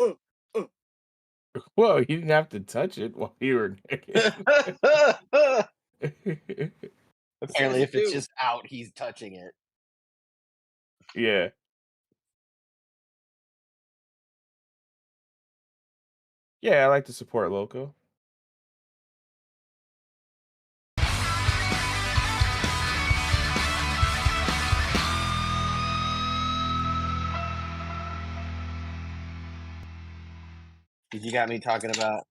uh, uh. Well, you didn't have to touch it while you were naked. Says Apparently, if it's you. just out, he's touching it. Yeah. Yeah, I like to support local. You got me talking about.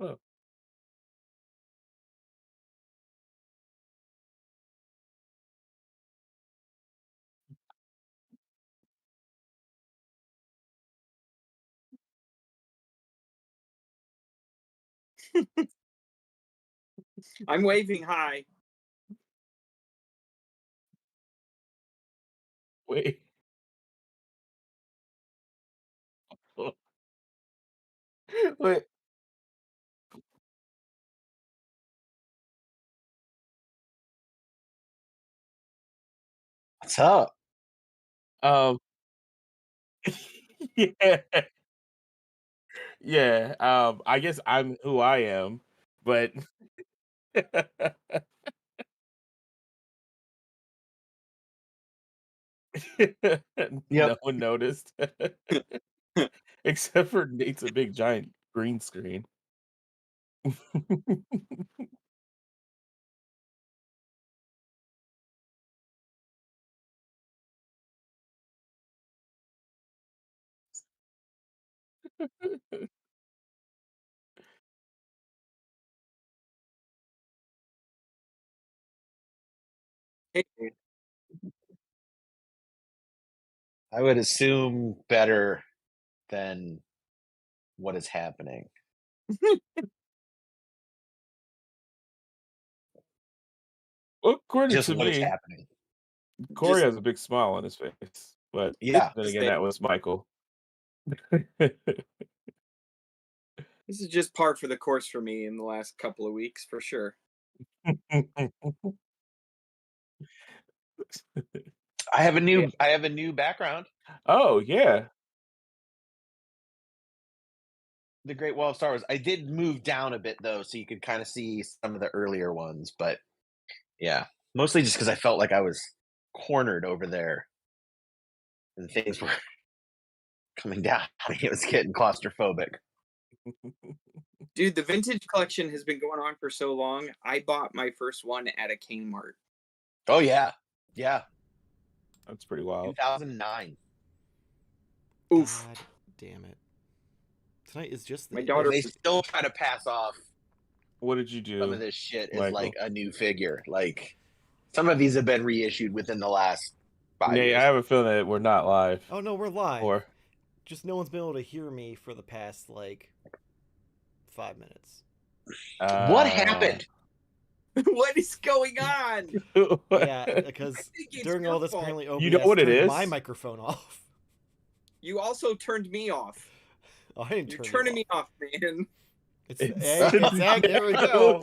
Oh, I'm waving hi. wait. Wait. What's up? Um, yeah, yeah. I guess I'm who I am, but Yep. no one noticed except for Nate's a big giant green screen. Hey, I would assume better than what is happening. Well, according Just to what is me, happening. Corey just has a big smile on his face, but this Yeah. then is again, that was Michael. this is just par for the course for me in the last couple of weeks for sure. Yeah. I have a new background. Oh, yeah. The Great Wall of Star Wars. I did move down a bit though, so you could kind of see some of the earlier ones, but yeah. Mostly just because I felt like I was cornered over there and things were coming down. It was getting claustrophobic. Dude, the vintage collection has been going on for so long. I bought my first one at a Kmart. Oh yeah. Yeah. That's pretty wild. 2009. Oof. God damn it. Tonight is just My the daughter And they was still try to pass off What did you some of do, this shit as like Michael? a new figure. Like some of these have been reissued within the last 5 Nate, I years. have a feeling that we're not live. Oh no, we're live. Or Just no one's been able to hear me for the past like 5 minutes. What uh happened? what is going on? Yeah, I because think it's during your all this, fault. apparently you know OBS what it turned my is? microphone off. You also turned me off. Oh, I didn't You're turn you turning off. me off, man. It's It's exactly. There we go.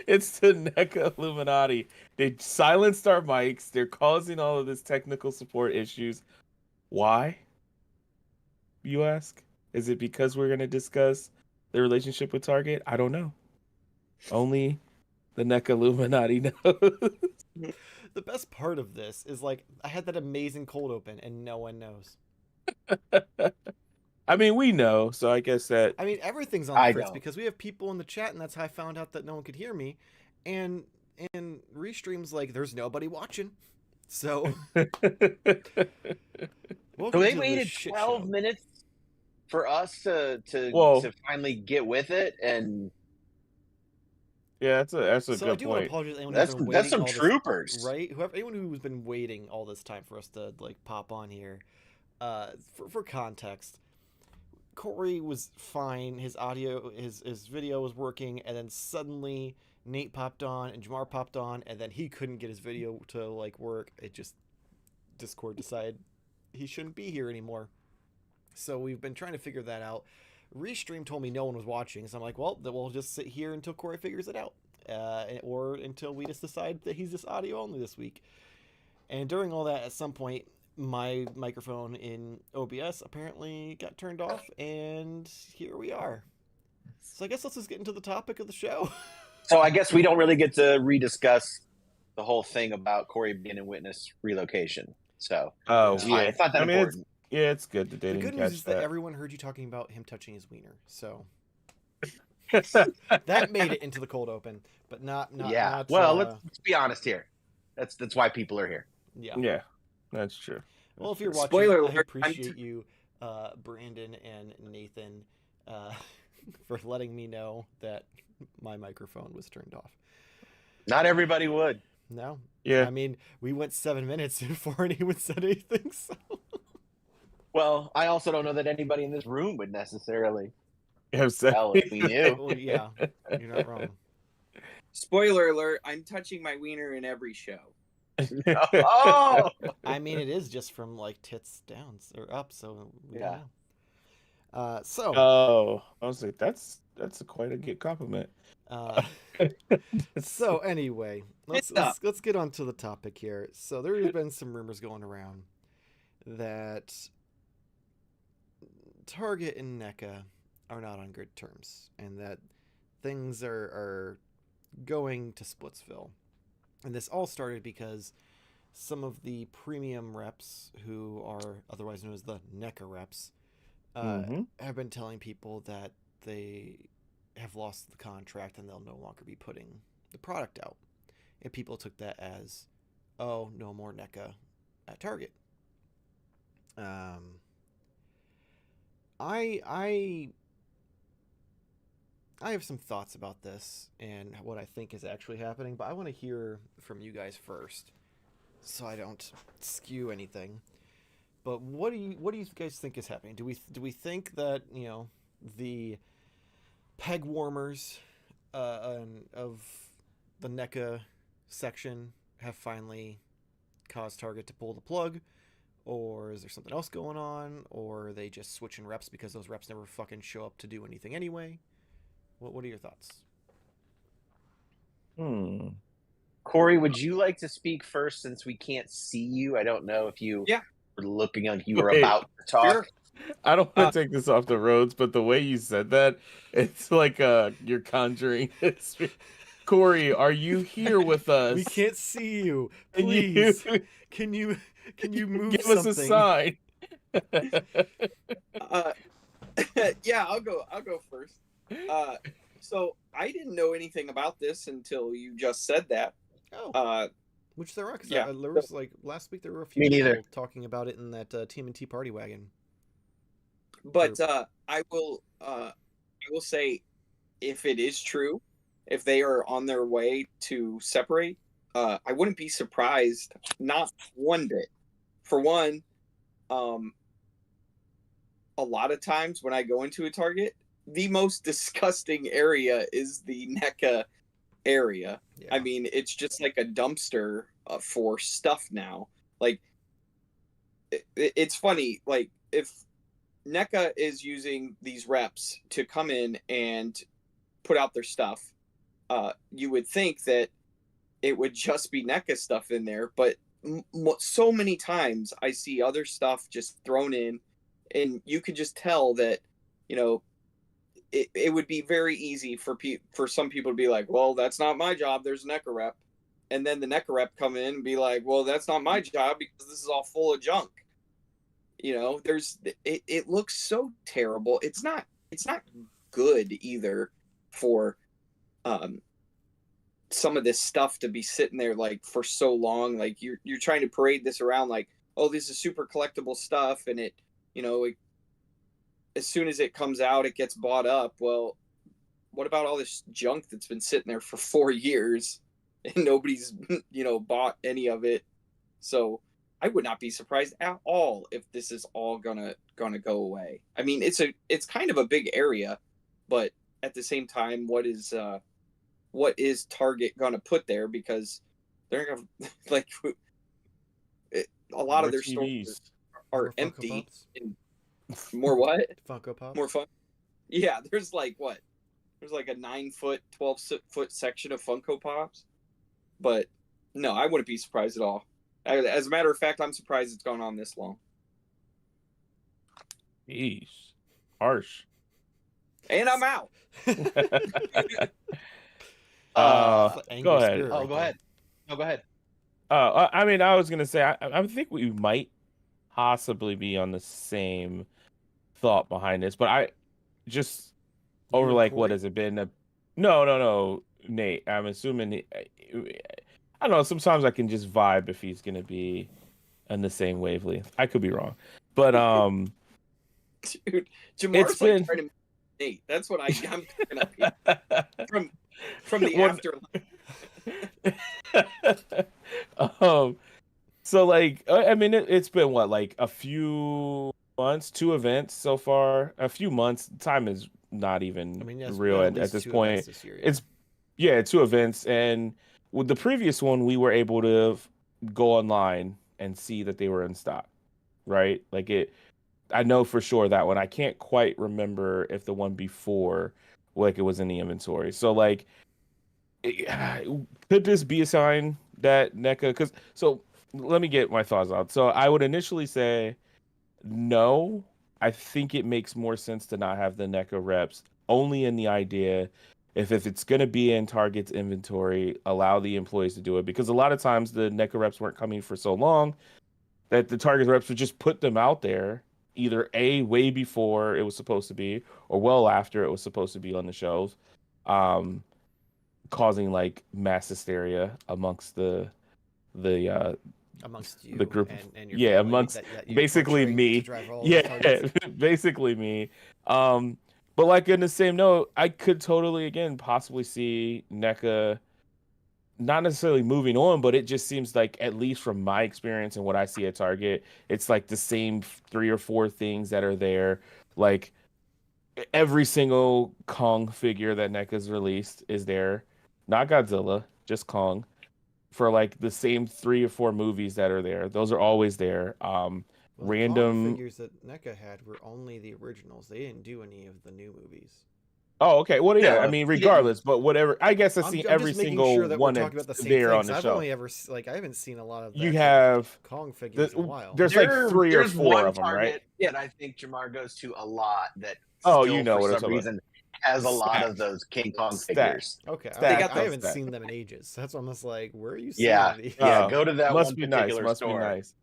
it's the Neca Illuminati. They silenced our mics. They're causing all of this technical support issues. Why, you ask? Is it because we're going to discuss the relationship with Target? I don't know. Only the Neca Illuminati knows. The best part of this is like I had that amazing cold open and no one knows. I mean, we know, so I guess that. I mean, everything's on the I fritz don't. because we have people in the chat, and that's how I found out that no one could hear me. And restreams like there's nobody watching. So So welcome they to the waited shit 12 show. minutes for us Well, to finally get with it, and yeah, that's a So I good do want to point. apologize to anyone who's that's been that's waiting some all this, troopers. right? Whoever, anyone who's been waiting all this time for us to like pop on here. For context, Corey was fine. His audio, his video was working, and then suddenly Nate popped on and Jarmar popped on, and then he couldn't get his video to like work. It just Discord decided he shouldn't be here anymore. So we've been trying to figure that out. Restream told me no one was watching, so I'm like, well, then we'll just sit here until Corey figures it out, or until we just decide that he's just audio only this week. And during all that, at some point, my microphone in OBS apparently got turned off, and here we are. So I guess let's just get into the topic of the show. So I guess we don't really get to rediscuss the whole thing about Corey being in witness relocation. So Oh it's fine. yeah, It's not that I mean, important. it's good that they The didn't good news catch is that everyone heard you talking about him touching his wiener, so that. that made it into the cold open, but not. Well, let's be honest here. That's why people are here. Yeah. Yeah, that's true. Well, if you're watching, Spoiler I alert, appreciate you, Brandon and Nathan, for letting me know that my microphone was turned off. Not everybody would. No. Yeah. I mean, we went 7 minutes before anyone said anything, so. Well, I also don't know that anybody in this room would necessarily Have said- tell if we knew. Well, yeah, you're not wrong. Spoiler alert, I'm touching my wiener in every show. Oh, I mean, it is just from like tits down or up, so we Yeah. don't know. So, Oh, I was like, that's quite a good compliment. so anyway, let's get on to the topic here. So there have been some rumors going around that Target and Neca are not on good terms, and that things are going to Splitsville. And this all started because some of the premium reps, who are otherwise known as the Neca reps, have been telling people that they have lost the contract and they'll no longer be putting the product out. And people took that as, oh, no more Neca at Target. I have some thoughts about this and what I think is actually happening, but I want to hear from you guys first, so I don't skew anything. But what do you guys think is happening? Do we think that, you know, the peg warmers of the NECA section have finally caused Target to pull the plug? Or is there something else going on? Or are they just switching reps because those reps never fucking show up to do anything anyway? What are your thoughts? Corey, would you like to speak first since we can't see you? I don't know if you were looking like you were about to talk. Sure. I don't want to take this off the roads, but the way you said that, it's like you're conjuring this. Corey, are you here with us? We can't see you. Please, can you move give something? us a sign? Yeah, I'll go first. So I didn't know anything about this until you just said that. Oh, which there are, because yeah. there was like last week there were a few Me people neither. talking about it in that TMNT party wagon. But I will say, if it is true, if they are on their way to separate, I wouldn't be surprised, not one bit. For one, a lot of times when I go into a Target, the most disgusting area is the NECA area. Yeah. I mean, it's just like a dumpster for stuff now. Like, it's funny. Like, if NECA is using these reps to come in and put out their stuff, you would think that it would just be NECA stuff in there. But so many times I see other stuff just thrown in, and you could just tell that, you know, it would be very easy for some people to be like, well, that's not my job. There's a NECA rep. And then the NECA rep come in and be like, well, that's not my job because this is all full of junk. You know, it looks so terrible. It's not good either for some of this stuff to be sitting there like for so long. Like you're trying to parade this around like, oh, this is super collectible stuff, and it, you know, as soon as it comes out, it gets bought up. Well, what about all this junk that's been sitting there for 4 years and nobody's, you know, bought any of it? So I would not be surprised at all if this is all gonna go away. I mean, it's kind of a big area, but at the same time, what is what is Target going to put there, because they're going to like a lot More of their stores TVs. are More Funko empty. Pops. And more what? Funko Pops. More fun. Yeah, there's like what? There's like a 9-foot, 12-foot section of Funko Pops. But no, I wouldn't be surprised at all. As a matter of fact, I'm surprised it's gone on this long. Jeez. Harsh. And I'm out. Go Angry ahead. spirit Oh, right go there. ahead. No, go ahead. I mean, I was gonna say, I think we might possibly be on the same thought behind this, but I just You over and like what Corey? has it been? No, Nate. I'm assuming. I don't know. Sometimes I can just vibe if he's gonna be on the same wavelength. I could be wrong, but Dude, it's Jamar's been like trying to Nate. That's what I'm picking up here. From the Well, afterlife. So like, I mean, it's been what, like a few months, 2 events so far, a few months. Time is not even I mean, there's real been at at least this 2 events point. this year. It's yeah, 2 events, and with the previous one, we were able to go online and see that they were in stock, right? Like it, I know for sure that one. I can't quite remember if the one before, like it was in the inventory. So like, could this be a sign that NECA? Because so let me get my thoughts out. So I would initially say no. I think it makes more sense to not have the NECA reps only in the idea if it's going to be in Target's inventory, allow the employees to do it, because a lot of times the NECA reps weren't coming for so long that the Target reps would just put them out there either a way before it was supposed to be or well after it was supposed to be on the shelves. Um, Causing like mass hysteria amongst the amongst the you group of, and your yeah, family amongst that you're basically torturing to me. drive all those Yeah, targets. basically me. But like in the same note, I could totally again possibly see NECA not necessarily moving on, but it just seems like, at least from my experience and what I see at Target, it's like the same 3 or 4 things that are there. Like every single Kong figure that NECA's released is there. Not Godzilla, just Kong. For like the same 3 or 4 movies that are there. Those are always there. Well, the Kong Random. figures that NECA had were only the originals. They didn't do any of the new movies. Oh, okay. Well, yeah. I No, mean, he didn't. regardless, but whatever. I guess I've seen I'm every just making single sure that we're one talking that's about the same there on things. the I've shelf. only ever like I haven't seen a lot of the You actual have Kong figures in a while. there's like three or There's four one of them, right? Target that I think Jamar goes to a lot that Oh, you still, know for what I'm some talking about. reason, has a lot of Stacked, those King Kong stacked, figures. Okay, They stacked, got I the haven't stacked. seen them in ages. That's almost like, where are you Yeah, seeing these? yeah. Oh, Go to that must one be nice. particular Must be store. nice.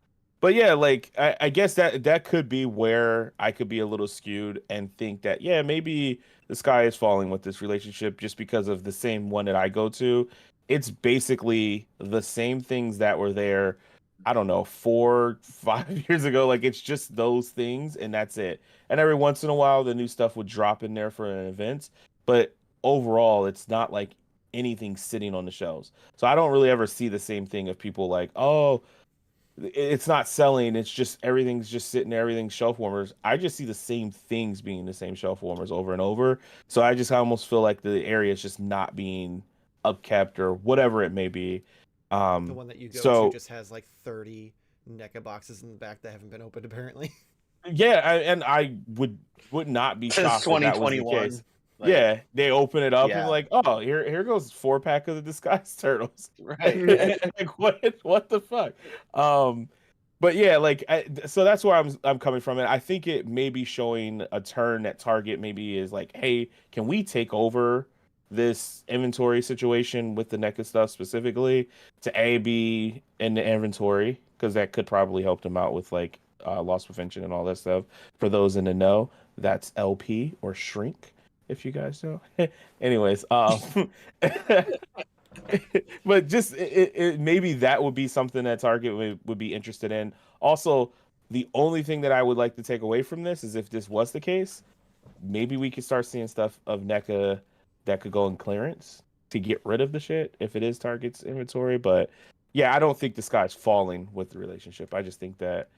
But yeah, like I guess that could be where I could be a little skewed and think that, yeah, maybe the sky is falling with this relationship just because of the same one that I go to. It's basically the same things that were there, I don't know, 4, 5 years ago. Like it's just those things and that's it. And every once in a while the new stuff would drop in there for an event. But overall, it's not like anything sitting on the shelves. So I don't really ever see the same thing of people like, oh, it's not selling. It's just everything's just sitting there. Everything's shelf warmers. I just see the same things being the same shelf warmers over and over. So I just almost feel like the area is just not being upkept or whatever it may be. The one that you go to So just has like 30 NECA boxes in the back that haven't been opened, apparently. yeah, and I would not be Since shocked if that was the 2021. case. Like, Yeah, they open it up and yeah, like, oh, here goes 4 pack of the disguised turtles. right. Like what the fuck? But yeah, like so that's where I'm coming from. And I think it may be showing a turn that Target maybe is like, hey, can we take over this inventory situation with the NECA stuff specifically to be in the inventory, because that could probably help them out with like loss prevention and all that stuff. For those in the know, that's LP or shrink, if you guys know. Anyways, but just maybe that would be something that Target would be interested in. Also, the only thing that I would like to take away from this is, if this was the case, maybe we could start seeing stuff of NECA that could go in clearance to get rid of the shit if it is Target's inventory. But yeah, I don't think the sky's falling with the relationship. I just think that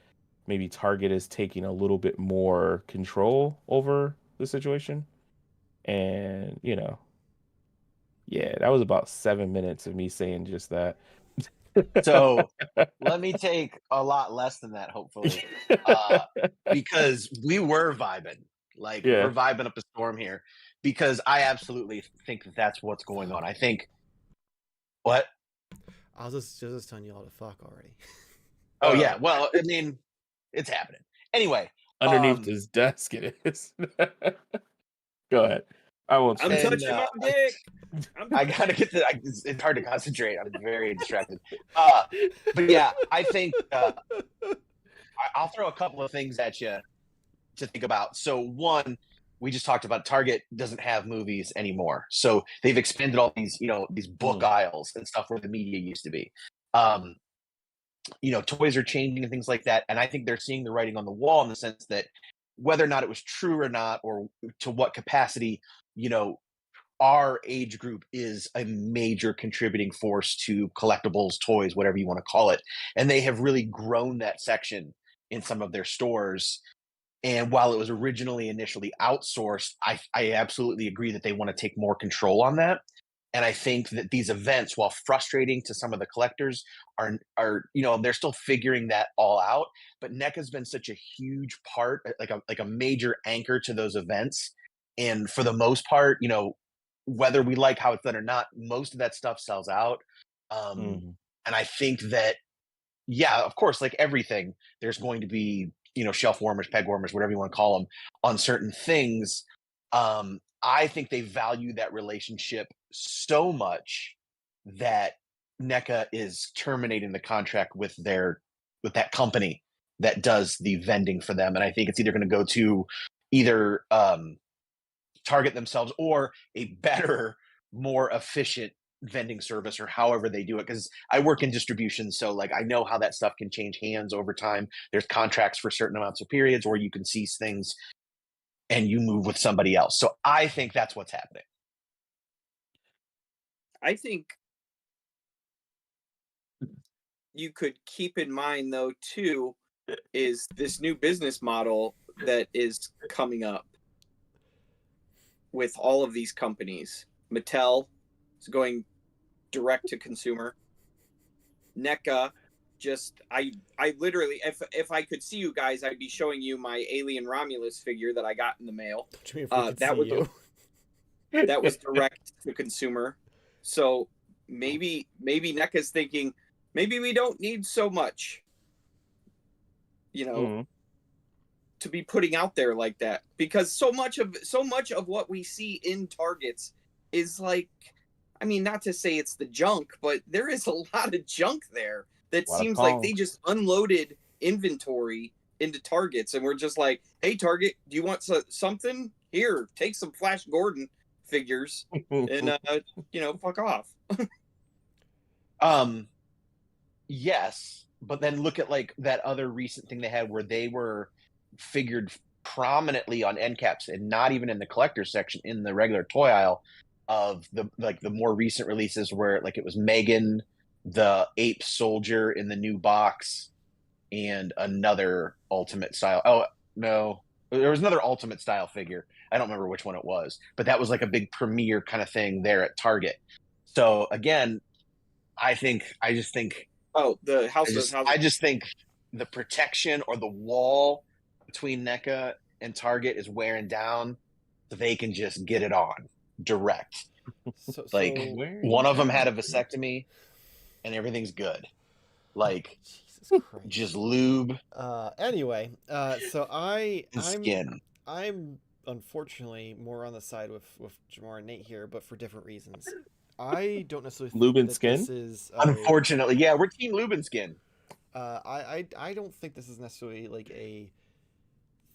maybe Target is taking a little bit more control over the situation. And, Yeah, that was about 7 minutes of me saying just that. So let me take a lot less than that, hopefully, because we were vibing. Like, Yeah. we're vibing up a storm here, because I absolutely think that that's what's going on. I think what? I was just telling you all to fuck already. Oh yeah. Well, I mean, it's happening anyway. Underneath his desk, it is. Go ahead. I won't. I'm say it. touching my dick. I gotta get to. It's hard to concentrate. I'm very distracted. But yeah, I think I'll throw a couple of things at you to think about. So one, we just talked about Target doesn't have movies anymore, so they've expanded all these, these book aisles and stuff where the media used to be. Toys are changing and things like that, and I think they're seeing the writing on the wall in the sense that whether or not it was true or not, or to what capacity, our age group is a major contributing force to collectibles, toys, whatever you want to call it. And they have really grown that section in some of their stores. And while it was initially outsourced, I absolutely agree that they want to take more control on that. And I think that these events, while frustrating to some of the collectors, are they're still figuring that all out. But NECA's been such a huge part, like a major anchor to those events. And for the most part, whether we like how it's done or not, most of that stuff sells out. And I think that, yeah, of course, like everything, there's going to be, shelf warmers, peg warmers, whatever you want to call them, on certain things. I think they value that relationship so much that NECA is terminating the contract with that company that does the vending for them. And I think it's either going to go to either Target themselves or a better, more efficient vending service, or however they do it, because I work in distribution, so like I know how that stuff can change hands over time. There's contracts for certain amounts of periods, or you can seize things and you move with somebody else. So I think that's what's happening. I think you could keep in mind, though, too, is this new business model that is coming up with all of these companies. Mattel is going direct to consumer. NECA, I literally, if I could see you guys, I'd be showing you my Alien Romulus figure that I got in the mail. That was direct to consumer. So maybe NECA's thinking, maybe we don't need so much, to be putting out there like that, because so much of what we see in Targets is like, I mean, not to say it's the junk, but there is a lot of junk there that seems like they just unloaded inventory into Targets, and we're just like, hey, Target, do you want something? Here, take some Flash Gordon figures and fuck off. Yes, but then look at like that other recent thing they had where they were figured prominently on end caps and not even in the collector section, in the regular toy aisle of the more recent releases, where like it was Megan, the ape soldier in the new box, and another ultimate style. Oh no, there was another ultimate style figure. I don't remember which one it was, but that was like a big premiere kind of thing there at Target. So again, I just think the protection or the wall between NECA and Target is wearing down, so they can just get it on direct. One of them had a vasectomy and everything's good. Like, Jesus Christ. just lube. Anyway, so Skin. I'm unfortunately more on the side with Jarmar and Nate here, but for different reasons. I don't necessarily think lube and that skin. This is unfortunately, yeah, we're team lube and skin. I don't think this is necessarily like a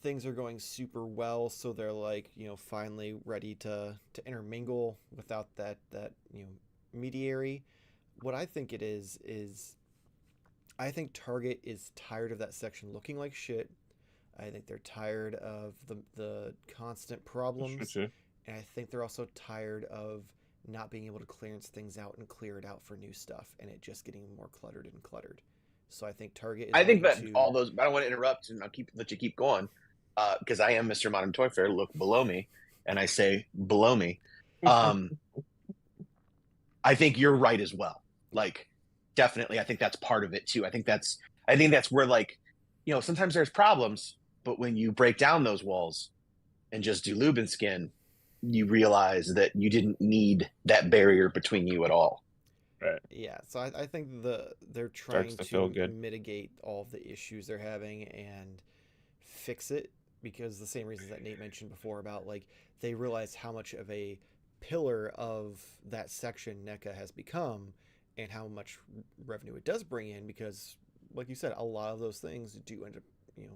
things are going super well, so they're like, finally ready to intermingle without that mediary. What I think it is I think Target is tired of that section looking like shit. I think they're tired of the constant problems, and I think they're also tired of not being able to clearance things out and clear it out for new stuff, and it just getting more cluttered and cluttered. So I think Target is. I think that all those. I don't want to interrupt, and I'll let you keep going, because I am Mr. Modern Toy Fair. Look below me, and I say below me. I think you're right as well. Like, definitely, I think that's part of it too. I think that's where, like, sometimes there's problems, but when you break down those walls and just do lube and skin, you realize that you didn't need that barrier between you at all. Right. Yeah, so I think they're trying Starts to feel to good. mitigate all of the issues they're having and fix it, because the same reasons that Nate mentioned before about, like, they realize how much of a pillar of that section NECA has become and how much revenue it does bring in, because like you said, a lot of those things do end up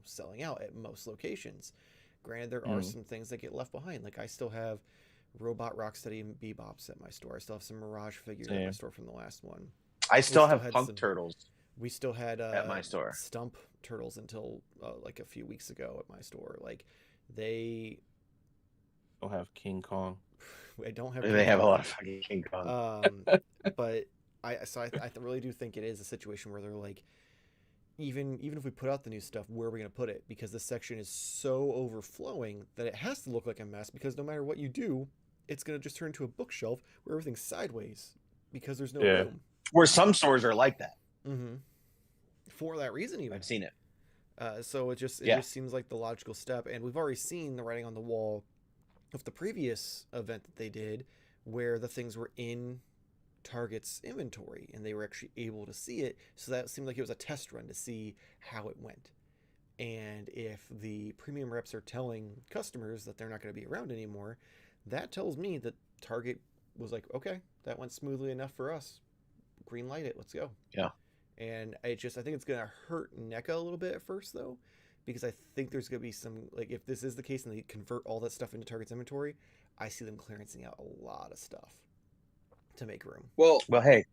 selling out at most locations. Granted, there are some things that get left behind. Like, I still have Robot Rocksteady and Bebops at my store. I still have some Mirage figures at my store from the last one. I still have had Punk Turtles. We still had at my store. Stump Turtles until like a few weeks ago at my store. Like, they Don't have King Kong. I don't have. They have a lot of fucking King Kong. But I really do think it is a situation where they're like, even if we put out the new stuff, where are we going to put it? Because this section is so overflowing that it has to look like a mess, because no matter what you do, it's going to just turn into a bookshelf where everything's sideways because there's no room. Where some stores are like that. Mm-hmm. For that reason, even. I've seen it. So it just seems like the logical step. And we've already seen the writing on the wall of the previous event that they did, where the things were in Target's inventory and they were actually able to see it. So that seemed like it was a test run to see how it went. And if the premium reps are telling customers that they're not going to be around anymore, that tells me that Target was like, okay, that went smoothly enough for us. Green light it. Let's go. Yeah. And I think it's going to hurt NECA a little bit at first, though, because I think there's going to be some, like, if this is the case and they convert all that stuff into Target's inventory, I see them clearancing out a lot of stuff to make room. Well, hey,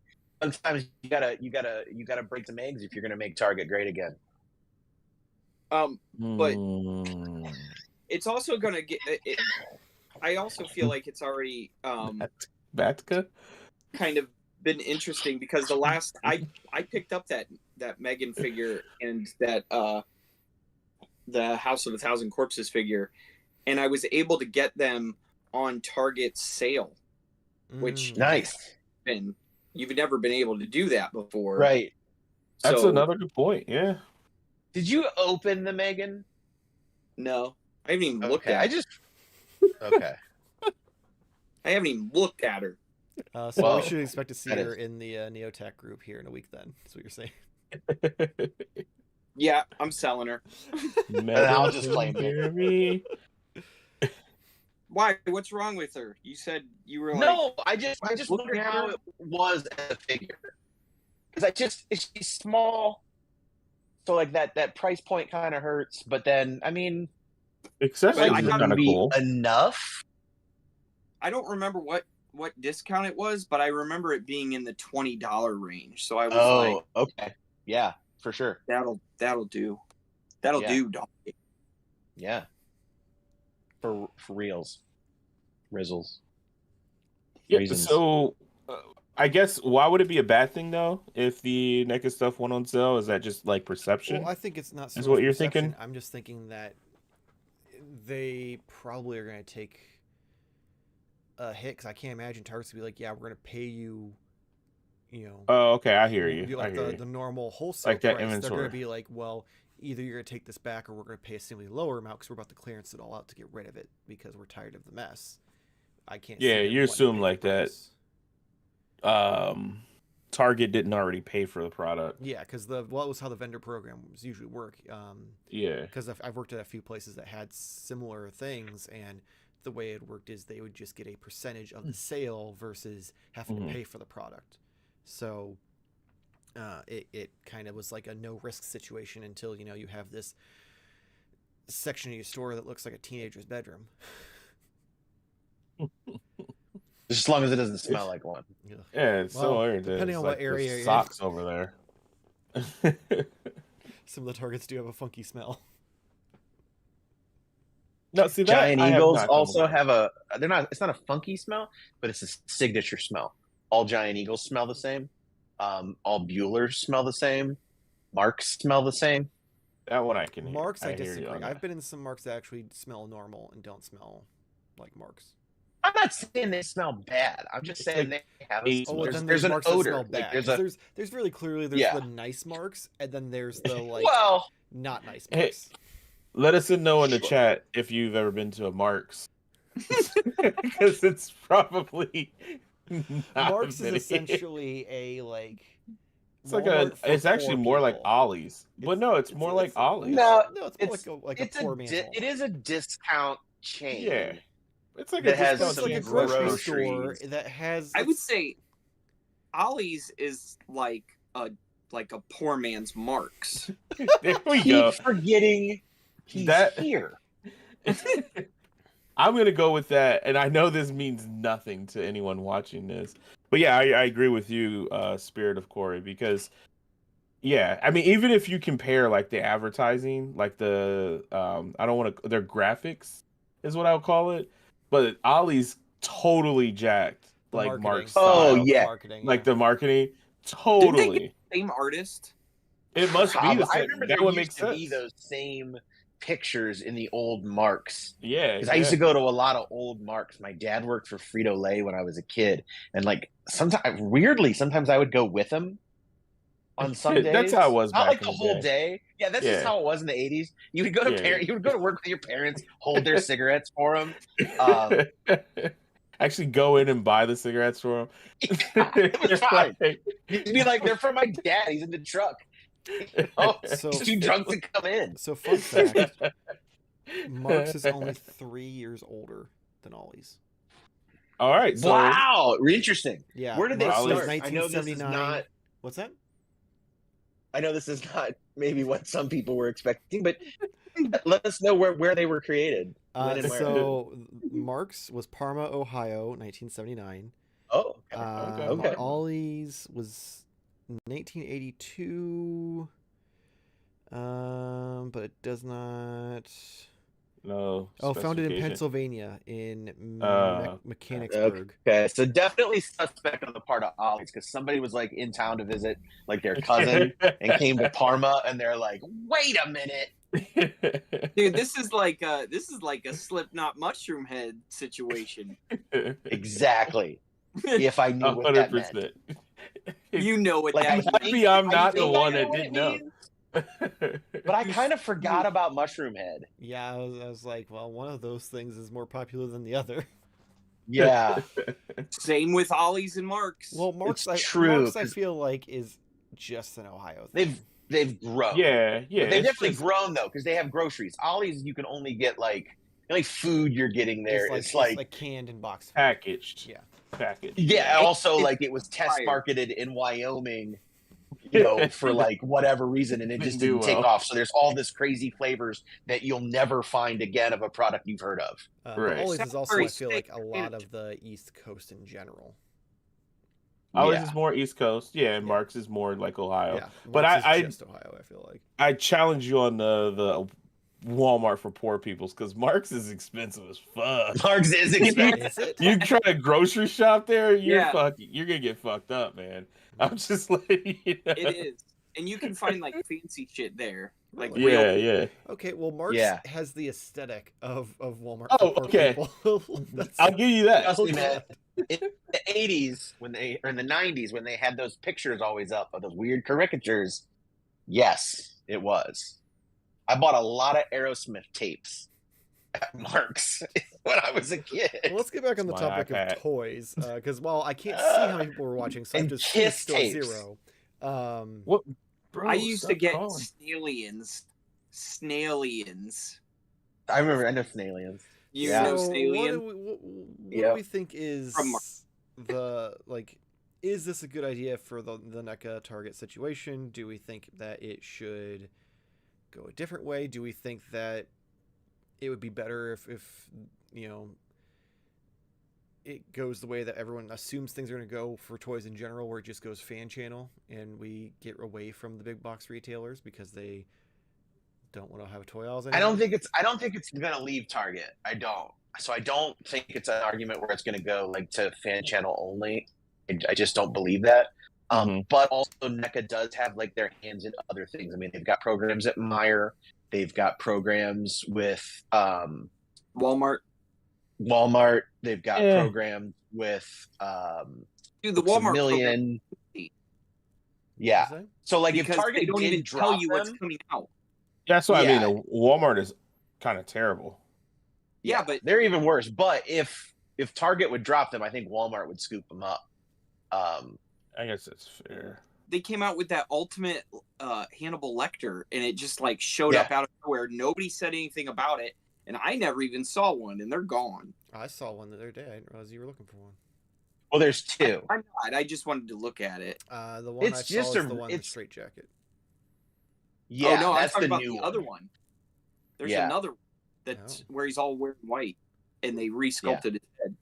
sometimes you gotta break some eggs if you're gonna make Target great again. But it's also gonna get. I also feel like it's already Batka kind of been interesting, because the last I picked up that Megan figure and that the House of a Thousand Corpses figure, and I was able to get them on Target's sale, which nice. And you've never been able to do that before, right? That's another good point. Yeah. Did you open the Megan? No, I haven't even looked at. Okay. I haven't even looked at her. So we should expect to see her in the Neotech group here in a week. Then that's what you're saying. Yeah, I'm selling her. I'll just claim it. Why? What's wrong with her? You said you were like... No, I just wondered how it was as a figure. Because she's small, so like that price point kind of hurts. But then, I mean, accessories are kind of cool enough. I don't remember what discount it was, but I remember it being in the $20 range. So I was like, okay, yeah, for sure. That'll do. That'll do, dog. Yeah. For reals. Rizzles. Yeah, Reasons. so I guess why would it be a bad thing though if the NECA stuff went on sale? Is that just like perception? Well, I think it's not so is much what you're perception. thinking. I'm just thinking that they probably are going to take a hit, because I can't imagine Target's to be like, yeah, we're going to pay you, Oh, okay, I hear you. Like the normal wholesale like that price. inventory. They're going to be like, well, either you're going to take this back or we're going to pay a simply lower amount because we're about to clearance it all out to get rid of it because we're tired of the mess. I can't. Yeah, you assume like that. Target didn't already pay for the product. Yeah, because that was how the vendor program usually work. Yeah, because I've worked at a few places that had similar things, and the way it worked is they would just get a percentage of the sale versus having to pay for the product. So it kind of was like a no risk situation until you have this section of your store that looks like a teenager's bedroom. Just as long as it doesn't smell like one. Yeah, it's so weird. Depending on what area you're socks over there. Some of the Targets do have a funky smell. No, see, Giant Eagles also have it's not a funky smell, but it's a signature smell. All Giant Eagles smell the same. All Buellers smell the same. Marks smell the same. That one I can Marks, hear. I disagree. I've been in some Marks that actually smell normal and don't smell like Marks. I'm not saying they smell bad. I'm just It's saying like they have eight Oh, well, There's- then there's an marks that odor. smell Like bad. there's 'Cause a there's really clearly Yeah. the nice marks, and then there's the like well, not nice Hey, marks. let us know in the Sure. chat if you've ever been to a Mark's. Because it's probably not Marks is many. essentially a like. It's like Walmart for it's actually poor more like people. Ollie's. But no, it's more like Ollie's. No, No, it's more it's like a poor man's Walmart. it is a discount chain. Yeah. It's like a That has So discount it's some like a chain grocery restaurant. store that has. I would say Ollie's is like a poor man's Marks. There we Keep go. forgetting he's That- here. I'm gonna go with that, and I know this means nothing to anyone watching this, but yeah, I agree with you, Spirit of Corey, because yeah, I mean, even if you compare like the advertising, like the I don't want to, their graphics is what I would call it, but Ollie's totally jacked, The like marketing. Mark's Oh, style, yeah. Marketing. like the marketing, Didn't they totally. get the same artist? It must be Probably. the I same. remember That there would used make to be sense. those same pictures in the old Marks. Yeah, Because I used to go to a lot of old Marks. My dad worked for Frito-Lay when I was a kid. And like sometimes I would go with him on some days. That's how it was Not back like in the the whole day. day. Yeah, that's just Yeah. how it was in the 80s. You would go to Yeah. you would go to work with your parents, hold their cigarettes for them. Actually, go in and buy the cigarettes for him. It was fine. You'd be like, they're from my dad. He's in the truck. Oh, So- he's too drunk to come in. So fun fact: Marks is only 3 years older than Ollie's. All right, so Wow, interesting. Yeah. Where did they Marks was start? I know this is 1979. not. What's that? I know this is not maybe what some people were expecting, but let us know where they were created. When and where. So Marks was Parma, Ohio, 1979. Oh, okay. Ollie's was 1982. But it does not. no. Oh, founded in specification. Pennsylvania in Mechanicsburg. Okay, so definitely suspect on the part of Ollie's because somebody was like in town to visit like their cousin and came to Parma, and they're like, "Wait a minute." Dude, this is like a Slipknot mushroom head situation. Exactly. If I knew what that meant. 100%. You know what Like, that I means. Happy I'm not the think I one know that what didn't it know. means, But I kind of forgot about Mushroom Head. Yeah, I was like, well, one of those things is more popular than the other. Yeah. Same with Ollie's and Marks. Well, Marks, It's true, Marks I 'cause feel like is just an Ohio thing. They've grown. Yeah. But they've it's definitely just grown though, because they have groceries. Ollie's, you can only get like the only food you're getting there. It's It's like canned and boxed food. packaged. Yeah. Packaged. yeah. Also, It's like it was test fire. marketed in Wyoming, you know, for like whatever reason, and it just Didn't do didn't take well. off. So there's all this crazy flavors that you'll never find again of a product you've heard of. But Right. Ollie's is also, Savory I feel like, steak a lot sandwich. of the East Coast in general. Ours Yeah. is more East Coast. Yeah, and Yeah. Mark's is more like Ohio. Yeah, But Marks I is just Ohio, I feel like. I challenge you on the Walmart for poor peoples because Mark's is expensive as fuck. Marks is expensive. Is it? You try to grocery shop there, Yeah. you're gonna get fucked up, man. I'm just letting you know. It is. And you can find like fancy shit there. Like Really? real Yeah. Okay, well, Marks Yeah. has the aesthetic of Walmart. Oh, for poor okay. people. That's- I'll give you that. Trust me, Okay. man. In the 80s or in the 90s when they had those pictures always up of those weird caricatures, yes, it was. I bought a lot of Aerosmith tapes at Marks when I was a kid. Well, let's get back on the My topic iPad. of toys, because while I can't see how many people were watching, so I'm And just Kiss still tapes. 0. What? Bro, I used to stop get calling. Snailians. I remember, I know Snailians. You Yeah. know So what Snailian? do what Yep. do we think is From Mar- the like? Is this a good idea for the NECA Target situation? Do we think that it should go a different way? Do we think that it would be better if you know it goes the way that everyone assumes things are going to go for toys in general, where it just goes fan channel and we get away from the big box retailers because they don't want to have toy aisles anymore? I don't think it's gonna leave Target. I don't. So I don't think it's an argument where it's gonna go like to fan channel only. I just don't believe that. But also NECA does have like their hands in other things. I mean, they've got programs at Meijer. They've got programs with Walmart. Walmart, they've got Eh. programs with Dude, the Books A Walmart program, Million. What'd Yeah. you say? So like if because they Target don't even did tell drop you what's them, coming out. That's what I Yeah. mean. Walmart is kind of terrible. Yeah, yeah, but they're even worse. But if Target would drop them, I think Walmart would scoop them up. I guess that's fair. they came out with that ultimate Hannibal Lecter, and it just like showed Yeah. up out of nowhere. Nobody said anything about it, and I never even saw one, and they're gone. I saw one the other day. I didn't realize you were looking for one. Well, there's two. I'm not. I just wanted to look at it. The one It's I just saw is a- the one in the it's- straight jacket. Yeah, oh no, I'm that's talking the about new the one. other one. There's Yeah. another one that's Oh. where he's all wearing white, and they resculpted his head.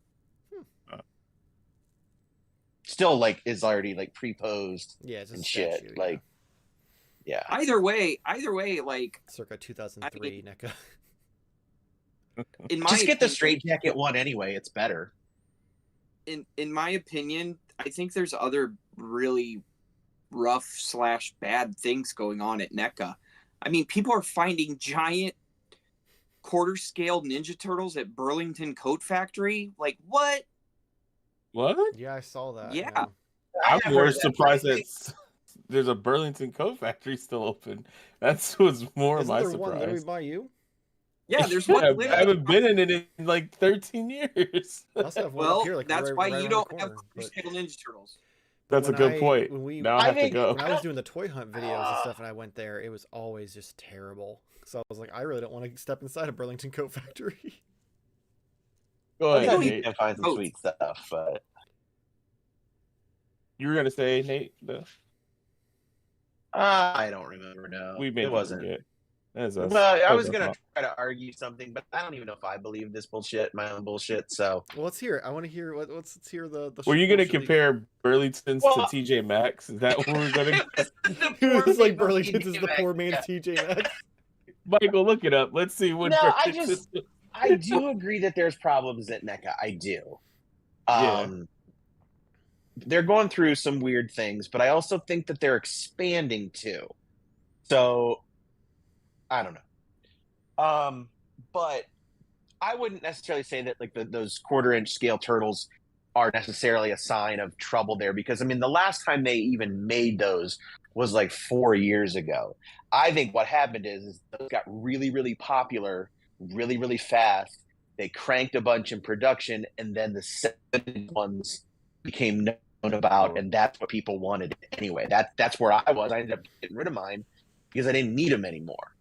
Still, like, is already like pre-posed Yeah, it's a and statue. shit. Like, yeah. Either way, like circa 2003 NECA. in my Just get the opinion- straight jacket one anyway. It's better. in my opinion, I think there's other really rough / bad things going on at NECA. I mean, people are finding giant quarter scale Ninja Turtles at Burlington Coat Factory. Like what? What? Yeah, I saw that. Yeah. I'm have more heard that, surprised but that there's a Burlington Coat Factory still open. That's what's more of Isn't my there one literally surprise. by you? Yeah, there's Yeah, one I literally. haven't been in it in like 13 years. I also have one Well, up here, like that's right, why right you around don't the have corner. quarter scale Ninja Turtles. That's a when good I- point. when we- Now I I have to think- go. When I was doing the toy hunt videos and stuff, and I went there, it was always just terrible. So I was like, I really don't want to step inside a Burlington Coat Factory. Go I ahead, think you Nate. can find some Oh. sweet stuff, but You were gonna say, Nate? I don't remember. No, We made it wasn't. Forget. That's us. Well, I That was us gonna not. try to argue something, but I don't even know if I believe this bullshit, my own bullshit. So Well, let's hear it. I want to hear let's hear the. Were you gonna bullshit league. compare Burlington's Well- to TJ Maxx? Is that what we're gonna? It was like Burlington's is the poor man's Yeah. TJ Maxx. Michael, look it up. Let's see what. No, I Burlington's- I do agree that there's problems at NECA. I do. Yeah. They're going through some weird things, but I also think that they're expanding too. So I don't know. But I wouldn't necessarily say that like those quarter-inch scale turtles are necessarily a sign of trouble there, because I mean the last time they even made those was like 4 years ago. I think what happened is those got really, really popular, really, really fast. They cranked a bunch in production, and then the 7 ones became known about, and that's what people wanted anyway. That's where I was. I ended up getting rid of mine because I didn't need them anymore.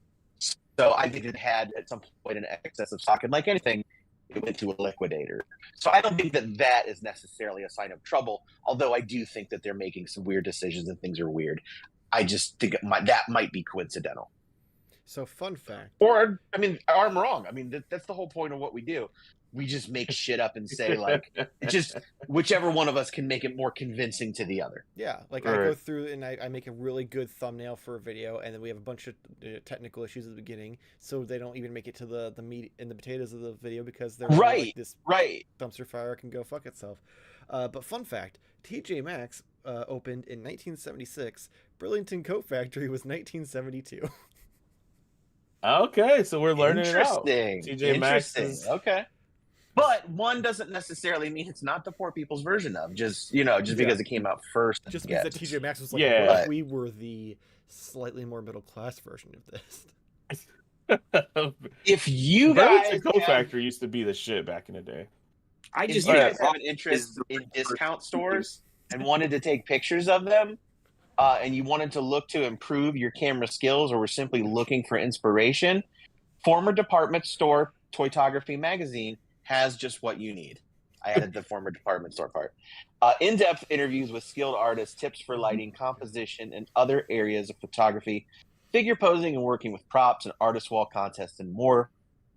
So I think it had at some point an excess of stock, and like anything, it went to a liquidator. So I don't think that that is necessarily a sign of trouble, although I do think that they're making some weird decisions and things are weird. I just think that might be coincidental. So fun fact. Or, I mean, I'm wrong. I mean, that's the whole point of what we do. We just make shit up and say, like, just whichever one of us can make it more convincing to the other. Yeah, like I go Right. through and I make a really good thumbnail for a video, and then we have a bunch of technical issues at the beginning, so they don't even make it to the meat and the potatoes of the video because they're Right. like this Right. dumpster fire can go fuck itself. But fun fact, TJ Maxx opened in 1976. Burlington Coat Factory was 1972. Okay, so we're learning it out. Interesting. TJ Maxx Interesting. is- Okay. But one doesn't necessarily mean it's not the poor people's version of just Yeah. because it came out first. Just yeah. means that TJ Maxx was like, Yeah. what if we were the slightly more middle class version of this? If you guys Burlington Coat have, Factory used to be the shit back in the day. I if just you guys think have an interest in discount stores and wanted to take pictures of them, and you wanted to look to improve your camera skills, or were simply looking for inspiration, former department store Toytography magazine has just what you need. I added the former department store part. In-depth interviews with skilled artists, tips for lighting, composition, and other areas of photography, figure posing and working with props and artist wall contests, and more.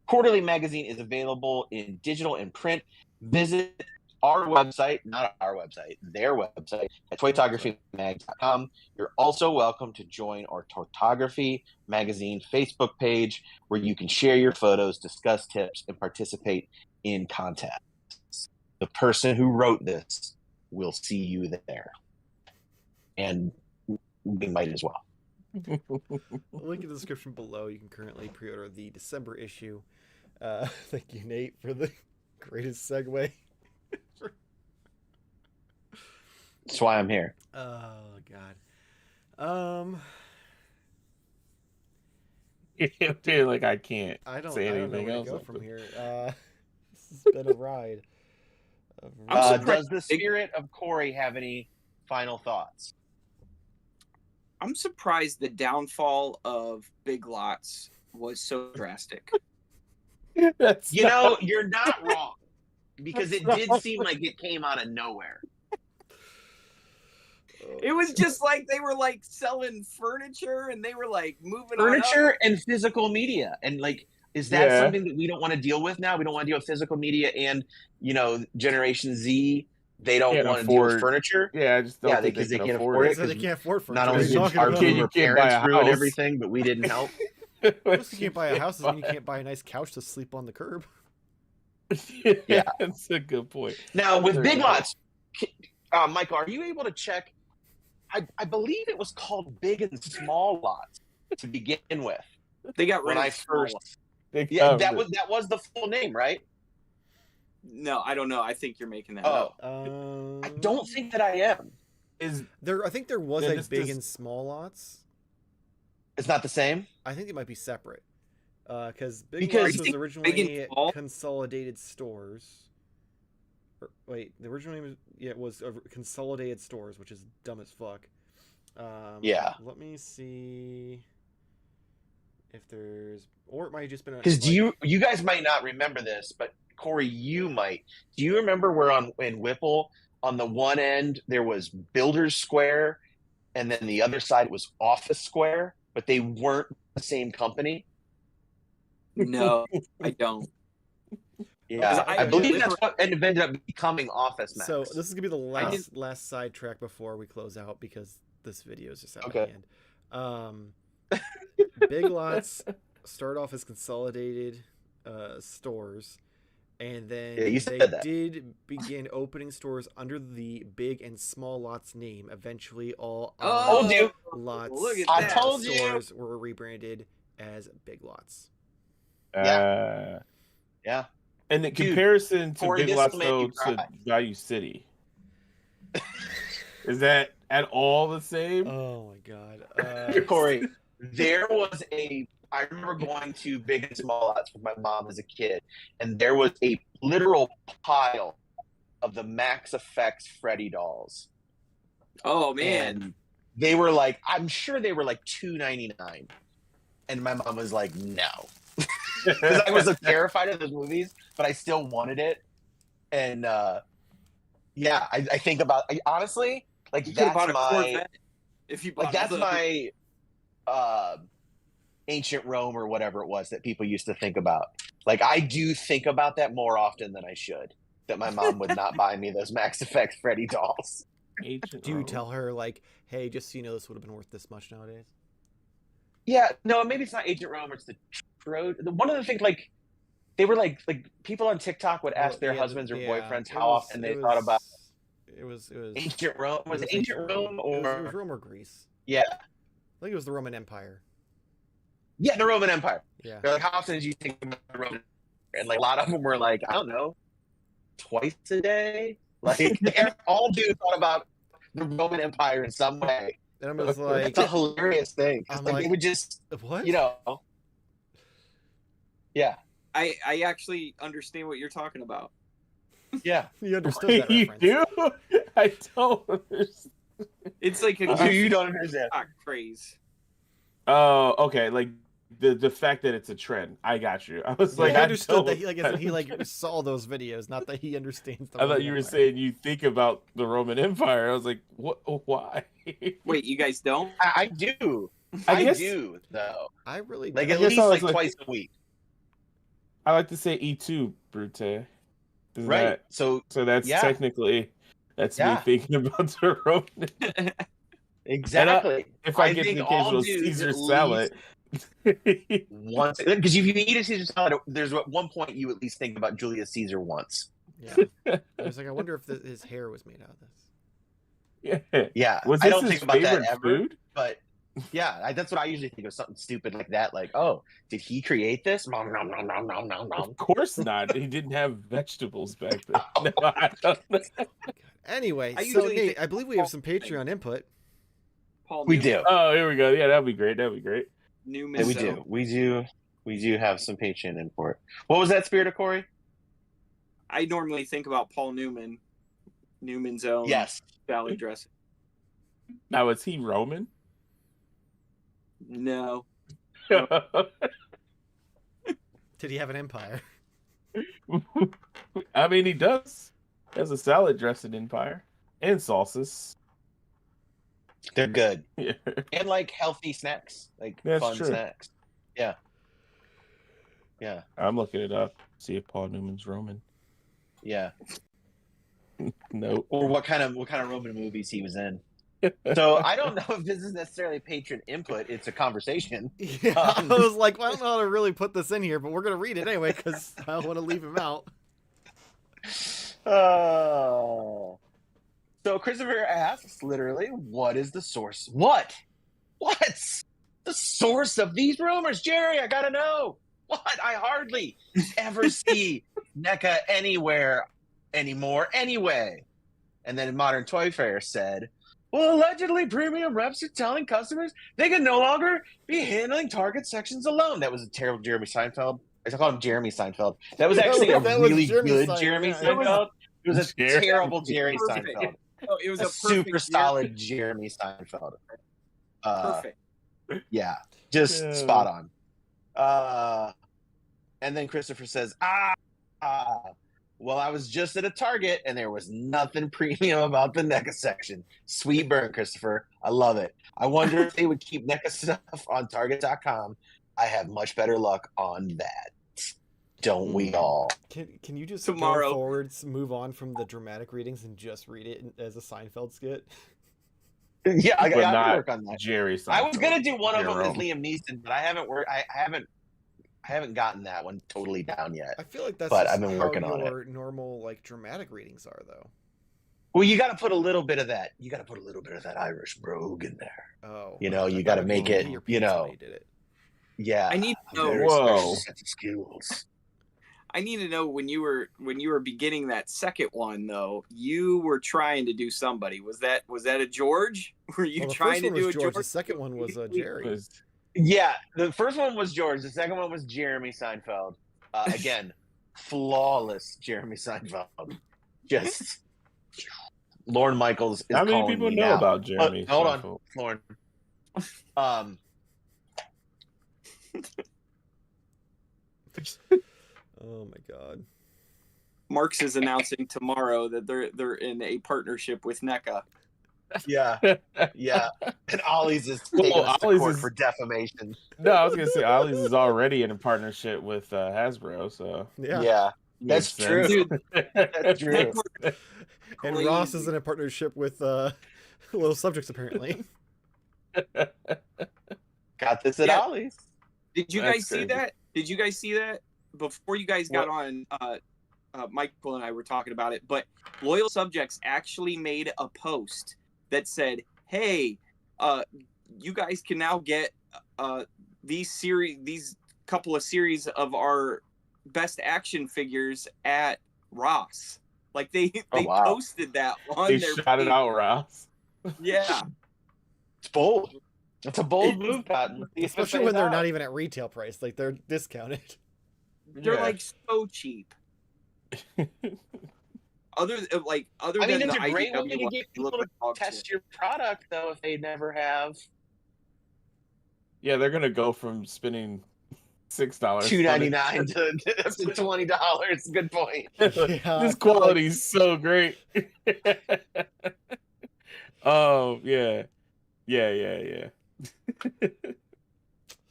Quarterly magazine is available in digital and print. Visit our website, not our website, their website at toytographymag.com. You're also welcome to join our Toytography Magazine Facebook page, where you can share your photos, discuss tips, and participate in contests. The person who wrote this will see you there. And we might as well. Link in the description below. You can currently pre-order the December issue. Thank you, Nate, for the Greatest segue. That's why I'm here. Oh God. Dude, like I can't I don't say know anything where to else. go after from here. This has been a ride. I'm surprised- Does the spirit of Corey have any final thoughts? I'm surprised the downfall of Big Lots was so drastic. That's You not- know, you're not wrong because it That's did not- seem like it came out of nowhere. It was just like they were like selling furniture and they were like moving on up. Furniture and physical media, and like, is that Yeah. something that we don't want to deal with now? We don't want to deal with physical media, and Generation Z, they don't Can't want to deal with afford- furniture. Yeah, I just don't Yeah, think because they they can can't afford afford it. So they can't afford furniture. Not What only are you did talking our about? kid, you boomer can't buy a parents ruin house. everything, but we didn't help. Plus, you can't buy a house, doesn't mean you can't buy a nice couch to sleep on the curb. Yeah, that's a good point. Now with Fair Big enough. Lots, Michael, are you able to check? I believe it was called Big and Small Lots to begin with. They got rid When of I small first, lots. They yeah, got that rid- was the full name, right? No, I don't know. I think you're making that Oh, up. I don't think that I am. is There. I think there was Then a it's big just- and small lots. It's not the same. I think they might be separate. Because Big Because- Lots You was think Big and originally Small? Consolidated Stores. Wait, the original name was Consolidated Stores, which is dumb as fuck. Yeah. Let me see if there's, or it might have just been Because you guys might not remember this, but Corey, you might. Do you remember where in Whipple on the one end there was Builders Square, and then the other side was Office Square, but they weren't the same company? No, I don't. Yeah, Okay, I okay, believe okay. that's what ended up becoming Office Max. So this is gonna be the I last sidetrack before we close out because this video is just out Okay. of hand. Big Lots start off as consolidated stores, and then Yeah, you they said that. did begin opening stores under the Big and Small Lots name. Eventually, all Told you. Lots Look at I that. told you. stores were rebranded as Big Lots. Yeah. And the Dude, comparison to Corey, Big this Lots will make though you to cry. Value City, is that at all the same? Oh my god, Corey, I remember going to Big and Small Lots with my mom as a kid, and there was a literal pile of the Max Effects Freddy dolls. Oh man. And they were like, I'm sure they were like $2.99. And my mom was like, no. Because I was so terrified of those movies, but I still wanted it. And yeah, I think about, honestly, like You could have that's bought a my, Corvette if you bought like that's those. my ancient Rome or whatever it was that people used to think about. Like I do think about that more often than I should. That my mom would not buy me those Max Effect Freddy dolls. Ancient do you Rome. tell her like, hey, just so you know, this would have been worth this much nowadays? Yeah, no, maybe it's not Ancient Rome. It's the one of the things like they were like people on TikTok would ask their husbands or boyfriends how often they thought about it was Ancient Rome. Was it Ancient Rome or it was Rome or Greece? yeah, I think it was the Roman Empire. yeah, the Roman Empire. Yeah. They're like, how often did you think about the Roman Empire? And like a lot of them were like, I don't know, twice a day. Like all dudes thought about the Roman Empire in some way. And I'm just like, It's a hilarious thing. 'Cause, I'm like, like, they would just, what? yeah, I actually understand what you're talking about. yeah. You understood that You reference. do? I don't understand. It's like a So you don't understand. TikTok craze. Oh, okay. Like the fact that it's a trend. I got you. I was Like, like, I I understood don't- that he saw those videos, not that he understands the I thought Roman you were Empire. saying you think about the Roman Empire. I was like, what? Why? Wait, you guys don't? I do. I I guess- do though. I really Like don't. at guess least I was like like- twice a week. I like to say E2, Brute. Isn't Right. that- So so that's Yeah. technically that's Yeah. me thinking about the Roman. exactly. If I get think the all occasional dudes Caesar at salad. once, because if you eat a Caesar salad, there's at one point you at least think about Julius Caesar once. Yeah. I was like, I wonder if his hair was made out of this. Yeah. Yeah. Was I this don't his think about that favorite ever. food? But Yeah, that's what I usually think of, something stupid like that. Like, oh, did he create this? Nom, nom, nom, nom, nom, nom, nom. Of course not. He didn't have vegetables back then. No, I don't know. Anyway, I so usually Nate, think I believe we have some Patreon input. Paul We Newman, do. Oh, here we go. Yeah, that'd be great. That'd be great. Newman Yeah, we Zone. do. We do have some Patreon import. What was that, Spirit of Corey? I normally think about Paul Newman, Newman's own Yes. salad dressing. Now, is he Roman? No, Did he have an empire? I mean, he does. He has a salad dressing empire and sauces. They're good. Yeah. And like healthy snacks. Like That's fun true. snacks. Yeah. Yeah. I'm looking it up. See if Paul Newman's Roman. Yeah. Nope. Or what kind of Roman movies he was in. So I don't know if this is necessarily patron input. It's a conversation. Yeah, I was like, well, I don't know how to really put this in here, but we're gonna read it anyway because I don't want to leave him out. Oh. So Christopher asks, literally, what is the source? What? What's the source of these rumors? Jerry, I gotta know. What? I hardly ever see NECA anywhere anymore anyway. And then Modern Toy Fair said, well, allegedly premium reps are telling customers they can no longer be handling Target sections alone. That was a terrible Jeremy Seinfeld. I called him Jeremy Seinfeld. That was actually a That was really Jeremy good Seinfeld, Jeremy yeah. Seinfeld. It was a Jeremy. terrible Jerry Perfect. Seinfeld. Oh, it was A a super perfect solid Jeremy Seinfeld. Perfect. Yeah, just Yeah. spot on. And then Christopher says, well, I was just at a Target and there was nothing premium about the NECA section. Sweet burn, Christopher. I love it. I wonder if they would keep NECA stuff on Target.com. I have much better luck on that. Don't we all? Can you just Tomorrow. go forwards, move on from the dramatic readings and just read it as a Seinfeld skit? Yeah, I But got to not work on that. Jerry Seinfeld. I was gonna do one of them as Jerome. Liam Neeson, but I haven't worked. I haven't gotten that one totally down yet. I feel like that's But just I've been how working on it. your normal like dramatic readings are, though. Well, you got to put a little bit of that. You got to put a little bit of that Irish brogue in there. Oh, You know, I you thought gotta you make were it, gonna pee you your pants know. when you did it. Yeah, I need to know. very Whoa. special set of skills. I need to know when you were beginning that second one though. You were trying to do somebody. Was that a George? Were you Well, the trying first to one do was a George. George? The second one was Jerry. Was- Yeah, the first one was George. The second one was Jeremy Seinfeld. Again, flawless Jeremy Seinfeld. Just Lorne Michaels is How many calling people me know now. about Jeremy? Hold on, Seinfeld? Lorne. Oh my god. Marx is announcing tomorrow that they're in a partnership with NECA. Yeah, yeah. And Ollie's is taking Well, us to Ollie's court is- for defamation. No, I was gonna say Ollie's is already in a partnership with Hasbro, so Yeah. Yeah, that's makes true. sense. Dude, That's true. And crazy. Ross is in a partnership with Little Subjects apparently. Got this at Yeah. Ollie's. Did you That's guys see crazy. that? Did you guys see that? Before you guys got on, Michael and I were talking about it, but Loyal Subjects actually made a post that said, hey, you guys can now get these couple of series of our best action figures at Ross. Like they wow. posted that on They their shot it page. out, Ross. Yeah. It's bold. It's a bold move, Patton. Especially when they're not even at retail price. Like they're discounted. They're Yeah. like so cheap. Other I than mean, the it's a great way IDW to one, get they look people to like dog test shit. your product, though, if they never have. Yeah, they're gonna go from spending $6 $2.99 to up to $20. Good point. Yeah, I This feel quality is so great. Oh yeah.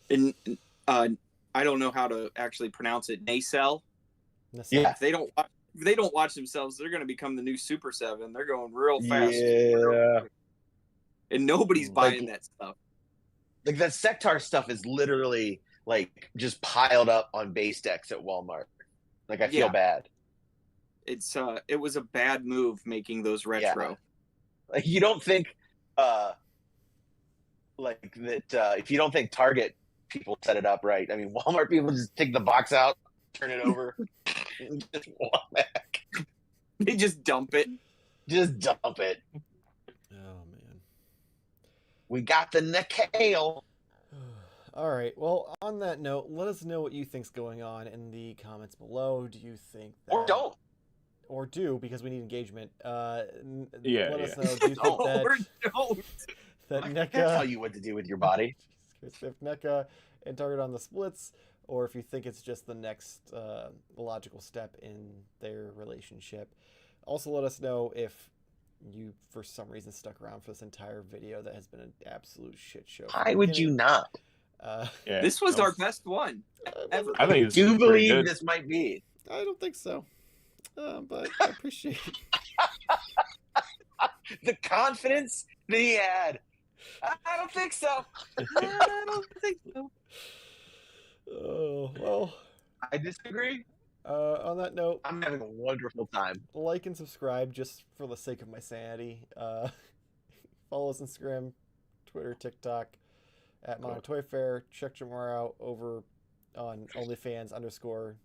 And I don't know how to actually pronounce it. Nacelle. Yeah. If they don't watch themselves, they're going to become the new Super 7. They're going real fast. Yeah. And nobody's Like- buying that stuff. Like that Sectar stuff is literally like just piled up on base decks at Walmart. Like I feel Yeah. bad. It was a bad move making those retro. Like you don't think like that. If you don't think Target people set it up right, I mean, Walmart people just take the box out, turn it over, and just walk back. They just dump it. Just dump it. Oh man. We got the Neca. All right. Well, on that note, let us know what you think's going on in the comments below. Do you think that, Or don't. or do, because we need engagement? Yeah, let us yeah. know. Do you think that Or don't. that I can't tell NECA, you what to do with your body. if NECA and Target on the splits, or if you think it's just the next logical step in their relationship? Also, let us know if you, for some reason, stuck around for this entire video that has been an absolute shit show. from the Why would you beginning. not? Yeah. This was our best one ever. I think it's Do you pretty believe good. this might be? I don't think so, but I appreciate it. The confidence that he had. I don't think so. I don't think so. Oh, well, I disagree. on that note, I'm having a wonderful time. like and subscribe just for the sake of my sanity. Follow us on Instagram, Twitter, TikTok, at Modern Toy Fair. Check Jarmar out over on OnlyFans _Jarmar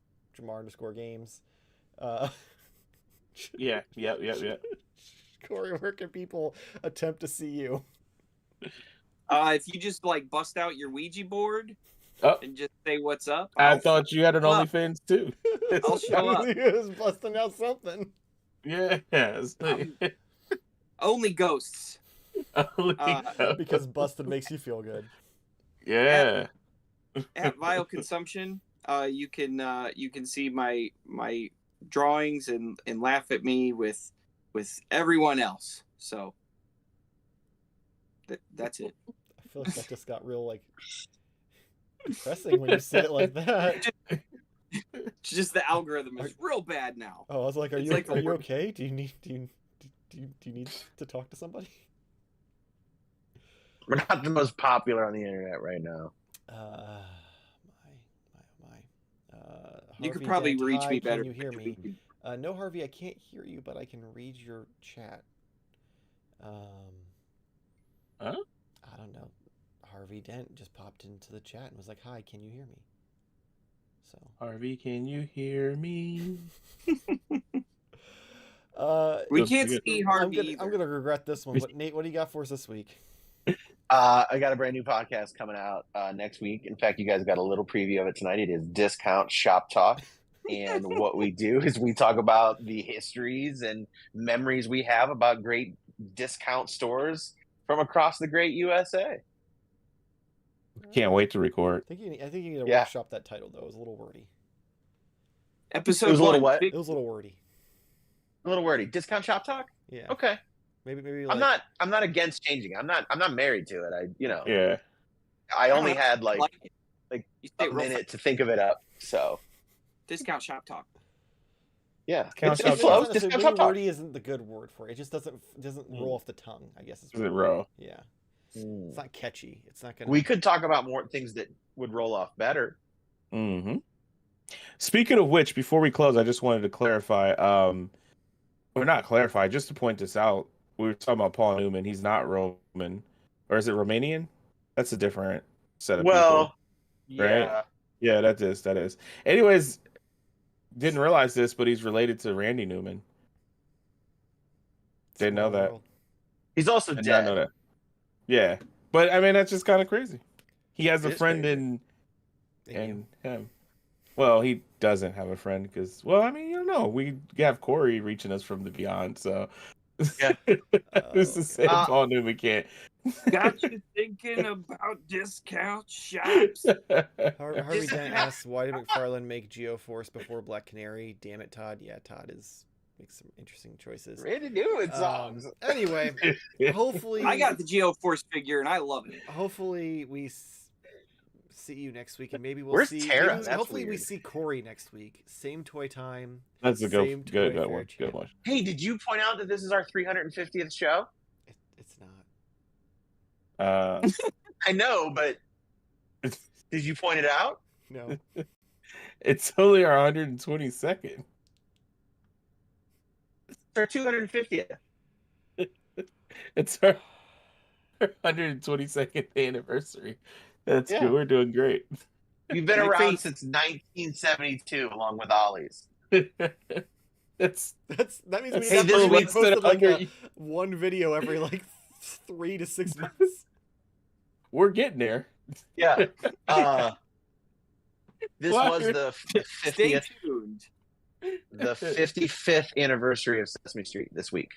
_games. Yeah. Corey, where can people attempt to see you? If you just like bust out your Ouija board Oh, and just say what's up, I thought you had an up. OnlyFans too. I'll show up. He was busting out something. Yeah. Only ghosts. Because busted makes you feel good. Yeah. At Vile Consumption, you can see my drawings and laugh at me with everyone else. So that's it. I feel like that just got real like depressing when you said it like that. It's just the algorithm is real bad now. Oh, I was like, are It's you like are a you work- okay? Do you need to talk to somebody? We're not the most popular on the internet right now. You could Harvey probably Dent, reach hi, me better. Can you hear me? No, Harvey, I can't hear you, but I can read your chat. Huh? I don't know. Harvey Dent just popped into the chat and was like, "Hi, can you hear me?" So Harvey, can you hear me? We That's can't good. see Harvey I'm gonna regret this one. But Nate, what do you got for us this week? I got a brand new podcast coming out next week. In fact, you guys got a little preview of it tonight. It is Discount Shop Talk. And what we do is we talk about the histories and memories we have about great discount stores from across the great USA. Can't wait to record. I think you need to Yeah. workshop that title though. It was a little wordy. Episode It was a little one. what? It was a little wordy. A little wordy. Discount Shop Talk? Yeah. Okay. Maybe like, I'm not against changing. I'm not married to it. Yeah. I only had it. like You say a it real minute to think of it up. So Discount Shop Talk. yeah. Discount It Shop flows. Talk. Discount maybe Shop Talk. wordy isn't the good word for it. It just doesn't roll off the tongue. I guess Is it raw? Yeah. It's not catchy. It's not gonna. We could talk about more things that would roll off better. Mm-hmm. Speaking of which, before we close, I just wanted to clarify, or not clarify, just to point this out. We were talking about Paul Newman. He's not Roman, or is it Romanian? That's a different set of Well, people, right? yeah. Yeah, that is. Anyways, didn't realize this, but he's related to Randy Newman. Didn't know Small that. world. He's also Did dead. not know that. Yeah, but I mean that's just kind of crazy. He has a It is friend crazy. in him. Well, he doesn't have a friend because, well, I mean, you know, we have Corey reaching us from the beyond, so Yeah. who's to say Paul Newman can't? Got you thinking about discount shops. Harvey Dent asks, why did McFarlane make Geoforce before Black Canary? Damn it, Todd. Yeah, Todd makes some interesting choices. Randy Newman songs. Anyway, hopefully I got the Geoforce figure and I love it. Hopefully we see you next week, and maybe we'll Where's see. Tara? Maybe, That's hopefully we weird. see Corey next week. Same toy time. That's a same good Toy Fair one. Good channel. one. Hey, did you point out that this is our 350th show? It's not. I know, but did you point it out? No. It's only our 122nd. It's our 250th. It's our 122nd anniversary. That's Yeah. good. We're doing great. You've been My around face. since 1972, along with Ollie's. That's That means we Hey, have this to week- posted like under- one video every like 3 to 6 months. we're getting there. Yeah. This Why was are- the Stay 50th, tuned. the 55th anniversary of Sesame Street this week.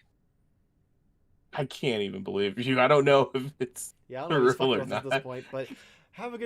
I can't even believe you. I don't know if it's Yeah, I don't know if he's real fucking or with us at not. this point, but have a good